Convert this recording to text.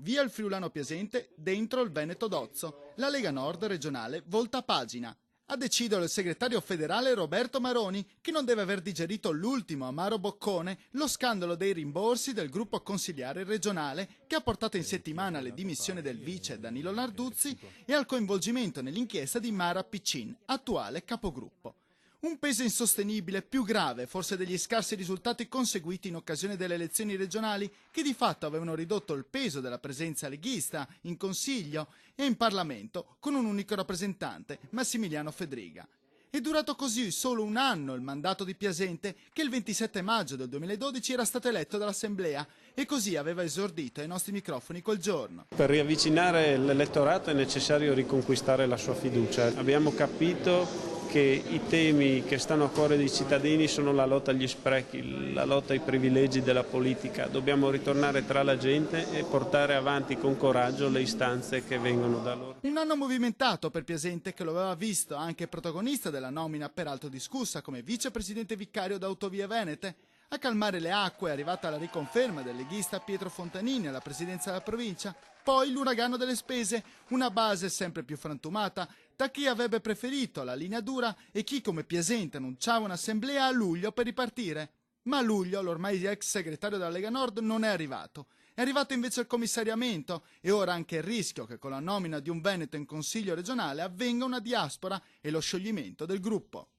Via il Friulano Piacenze, dentro il Veneto d'Ozzo. La Lega Nord regionale volta pagina. A decidere il segretario federale Roberto Maroni, che non deve aver digerito l'ultimo amaro boccone, lo scandalo dei rimborsi del gruppo consigliare regionale, che ha portato in settimana alle dimissioni del vice Danilo Narduzzi e al coinvolgimento nell'inchiesta di Mara Piccin, attuale capogruppo. Un peso insostenibile, più grave forse degli scarsi risultati conseguiti in occasione delle elezioni regionali, che di fatto avevano ridotto il peso della presenza leghista in Consiglio e in Parlamento con un unico rappresentante, Massimiliano Fedriga. È durato così solo un anno il mandato di Piacenze, che il 27 maggio del 2012 era stato eletto dall'Assemblea e così aveva esordito ai nostri microfoni quel giorno. Per riavvicinare l'elettorato è necessario riconquistare la sua fiducia. Abbiamo capito che i temi che stanno a cuore dei cittadini sono la lotta agli sprechi, la lotta ai privilegi della politica. Dobbiamo ritornare tra la gente e portare avanti con coraggio le istanze che vengono da loro. Un anno movimentato per Piacenze, che lo aveva visto anche protagonista della nomina peraltro discussa come vicepresidente vicario d'Autovie Venete. A calmare le acque è arrivata la riconferma del leghista Pietro Fontanini alla presidenza della provincia. Poi l'uragano delle spese, una base sempre più frantumata da chi avrebbe preferito la linea dura e chi come Piacenze annunciava un'assemblea a luglio per ripartire. Ma a luglio l'ormai ex segretario della Lega Nord non è arrivato. È arrivato invece il commissariamento e ora anche il rischio che con la nomina di un Veneto in Consiglio regionale avvenga una diaspora e lo scioglimento del gruppo.